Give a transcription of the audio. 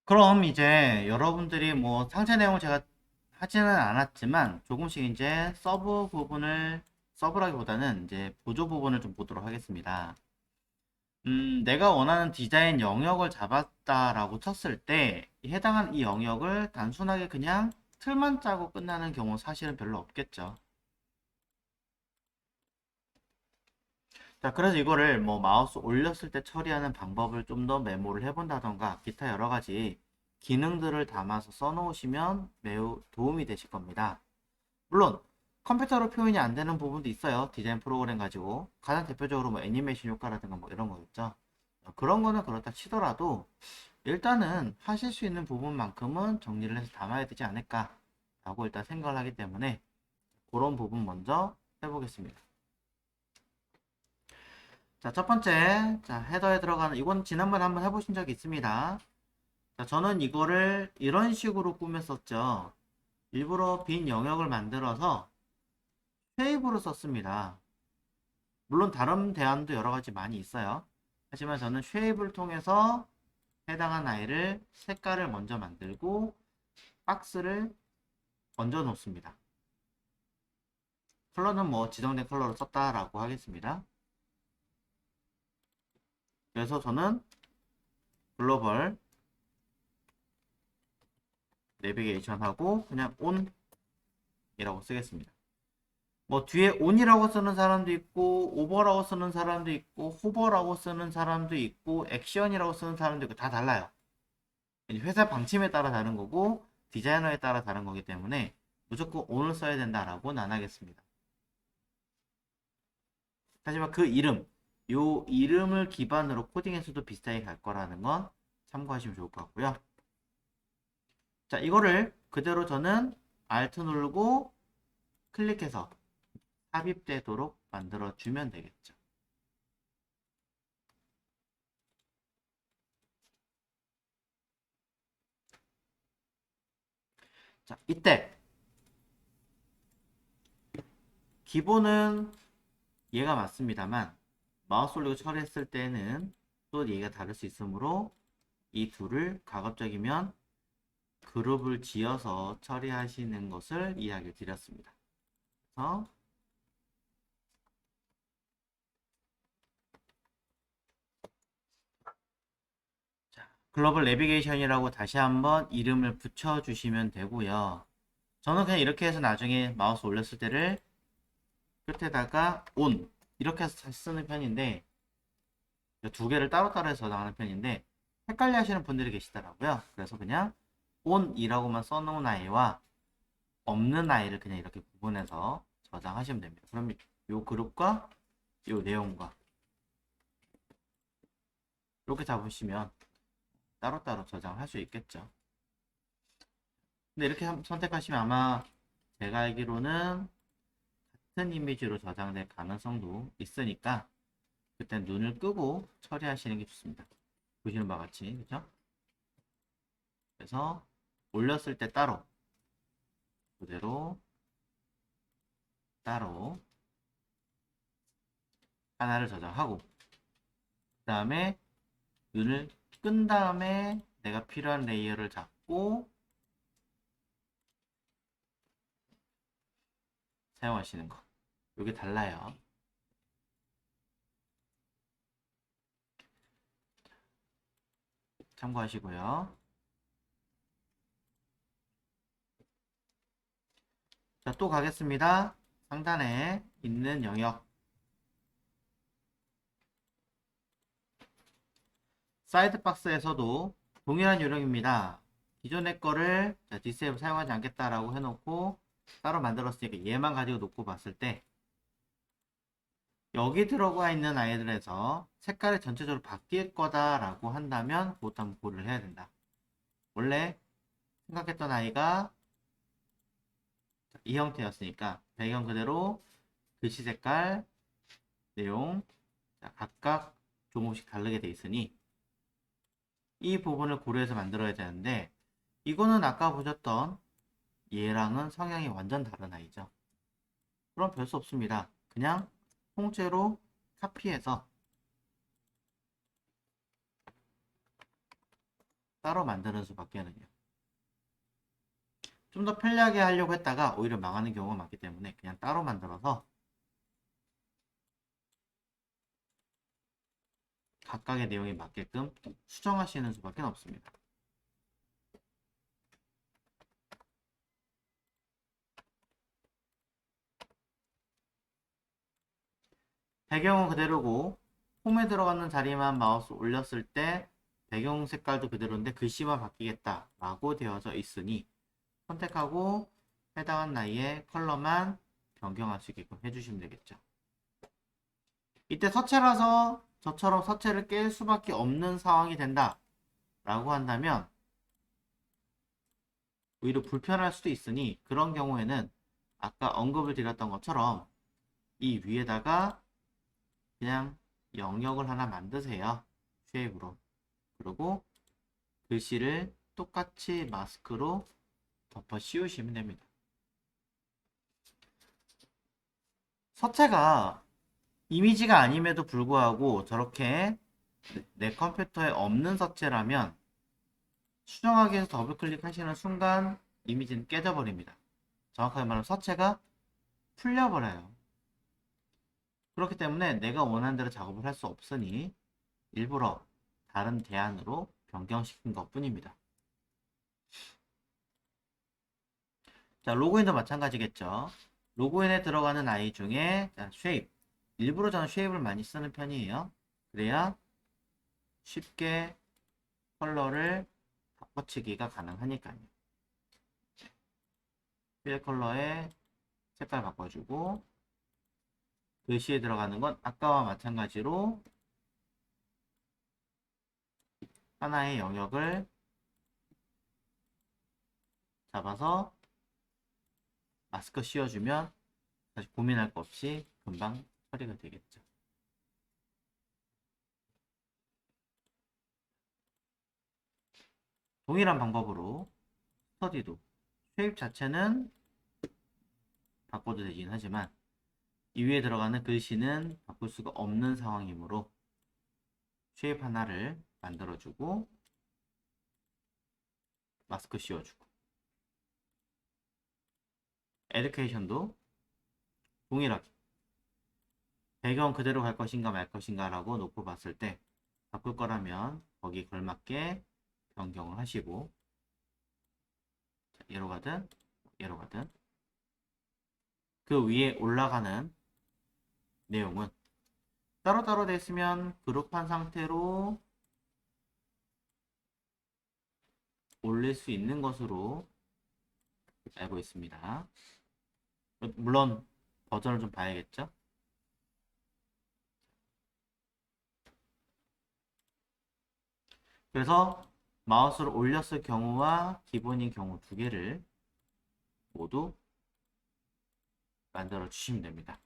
그럼 이제 여러분들이 뭐 상세 내용을 제가 하지는 않았지만 조금씩 이제 서브라기보다는 이제 보조 부분을 좀 보도록 하겠습니다. 내가 원하는 디자인 영역을 잡았다라고 쳤을 때 해당한 이 영역을 단순하게 그냥 틀만 짜고 끝나는 경우 사실은 별로 없겠죠. 자, 그래서 이거를 뭐 마우스 올렸을 때 처리하는 방법을 좀 더 메모를 해본다던가 기타 여러 가지 기능들을 담아서 써놓으시면 매우 도움이 되실 겁니다. 물론 컴퓨터로 표현이 안 되는 부분도 있어요. 디자인 프로그램 가지고 가장 대표적으로 뭐 애니메이션 효과라든가 뭐 이런 거겠죠. 그런 거는 그렇다 치더라도 일단은 하실 수 있는 부분만큼은 정리를 해서 담아야 되지 않을까라고 일단 생각을 하기 때문에 그런 부분 먼저 해보겠습니다. 자, 첫 번째, 자, 헤더에 들어가는, 이건 지난번에 한번 해보신 적이 있습니다. 자, 저는 이거를 이런 식으로 꾸몄었죠. 일부러 빈 영역을 만들어서 쉐입으로 썼습니다. 물론 다른 대안도 여러 가지 많이 있어요. 하지만 저는 쉐입을 통해서 해당한 아이를 색깔을 먼저 만들고 박스를 얹어 놓습니다. 컬러는 뭐 지정된 컬러로 썼다라고 하겠습니다. 그래서 저는 글로벌 내비게이션 하고 그냥 온이라고 쓰겠습니다. 뭐 뒤에 온이라고 쓰는 사람도 있고 오버라고 쓰는 사람도 있고 호버라고 쓰는 사람도 있고 액션이라고 쓰는 사람도 있고 다 달라요. 회사 방침에 따라 다른 거고 디자이너에 따라 다른 거기 때문에 무조건 온을 써야 된다라고는 안 하겠습니다. 하지만 그 이름, 요 이름을 기반으로 코딩에서도 비슷하게 갈 거라는 건 참고하시면 좋을 것 같고요. 자, 이거를 그대로 저는 Alt 누르고 클릭해서 삽입되도록 만들어 주면 되겠죠. 자, 이때 기본은 얘가 맞습니다만 마우스 올리고 처리했을 때는 또 얘가 다를 수 있으므로 이 둘을 가급적이면 그룹을 지어서 처리하시는 것을 이야기 드렸습니다. 그래서 자, 글로벌 내비게이션이라고 다시 한번 이름을 붙여주시면 되고요. 저는 그냥 이렇게 해서 나중에 마우스 올렸을 때를 끝에다가 온 이렇게 해서 다시 쓰는 편인데 두 개를 따로따로 해서 저장하는 편인데 헷갈려 하시는 분들이 계시더라고요. 그래서 그냥 온이라고만 써놓은 아이와 없는 아이를 그냥 이렇게 구분해서 저장하시면 됩니다. 그럼 요 그룹과 요 내용과 이렇게 잡으시면 따로따로 저장할 수 있겠죠. 근데 이렇게 선택하시면 아마 제가 알기로는 같은 이미지로 저장될 가능성도 있으니까 그때 눈을 끄고 처리하시는 게 좋습니다. 보시는 바와 같이 그죠? 그래서 올렸을 때 따로 그대로 따로 하나를 저장하고 그 다음에 눈을 끈 다음에 내가 필요한 레이어를 잡고 사용하시는 거. 이게 달라요. 참고하시고요. 자, 또 가겠습니다. 상단에 있는 영역. 사이드 박스에서도 동일한 요령입니다. 기존의 거를 디세이블 사용하지 않겠다라고 해놓고 따로 만들었으니까 얘만 가지고 놓고 봤을 때 여기 들어가 있는 아이들에서 색깔이 전체적으로 바뀔 거다라고 한다면 그것도 한번 고려를 해야 된다. 원래 생각했던 아이가 이 형태였으니까 배경 그대로 글씨 색깔, 내용 각각 조금씩 다르게 돼 있으니 이 부분을 고려해서 만들어야 되는데 이거는 아까 보셨던 얘랑은 성향이 완전 다른 아이죠. 그럼 별 수 없습니다. 그냥 통째로 카피해서 따로 만드는 수밖에는요. 좀 더 편리하게 하려고 했다가 오히려 망하는 경우가 많기 때문에 그냥 따로 만들어서 각각의 내용에 맞게끔 수정하시는 수밖에 없습니다. 배경은 그대로고 홈에 들어가는 자리만 마우스 올렸을 때 배경 색깔도 그대로인데 글씨만 바뀌겠다 라고 되어져 있으니 선택하고 해당한 나이에 컬러만 변경할 수 있게끔 해주시면 되겠죠. 이때 서체라서 저처럼 서체를 깰 수밖에 없는 상황이 된다 라고 한다면 오히려 불편할 수도 있으니 그런 경우에는 아까 언급을 드렸던 것처럼 이 위에다가 그냥 영역을 하나 만드세요. 쉐입으로. 그리고 글씨를 똑같이 마스크로 덮어 씌우시면 됩니다. 서체가 이미지가 아님에도 불구하고 저렇게 내 컴퓨터에 없는 서체라면 수정하기 위해서 더블 클릭하시는 순간 이미지는 깨져버립니다. 정확하게 말하면 서체가 풀려버려요. 그렇기 때문에 내가 원하는 대로 작업을 할 수 없으니 일부러 다른 대안으로 변경시킨 것 뿐입니다. 자, 로그인도 마찬가지겠죠. 로그인에 들어가는 아이 중에 쉐입. 일부러 저는 쉐입을 많이 쓰는 편이에요. 그래야 쉽게 컬러를 바꿔치기가 가능하니까요. 필 컬러의 색깔 바꿔주고 글씨에 들어가는 건 아까와 마찬가지로 하나의 영역을 잡아서 마스크 씌워주면 다시 고민할 거 없이 금방 처리가 되겠죠. 동일한 방법으로 스터디도 쉐입 자체는 바꿔도 되긴 하지만 이 위에 들어가는 글씨는 바꿀 수가 없는 상황이므로 쉐입 하나를 만들어주고 마스크 씌워주고 에듀케이션도 동일하게 배경 그대로 갈 것인가 말 것인가 라고 놓고 봤을 때 바꿀 거라면 거기 걸맞게 변경을 하시고 얘로 가든 얘로 가든 그 위에 올라가는 내용은 따로따로 되어 있으면 그룹한 상태로 올릴 수 있는 것으로 알고 있습니다. 물론 버전을 좀 봐야겠죠. 그래서 마우스를 올렸을 경우와 기본인 경우 두 개를 모두 만들어 주시면 됩니다.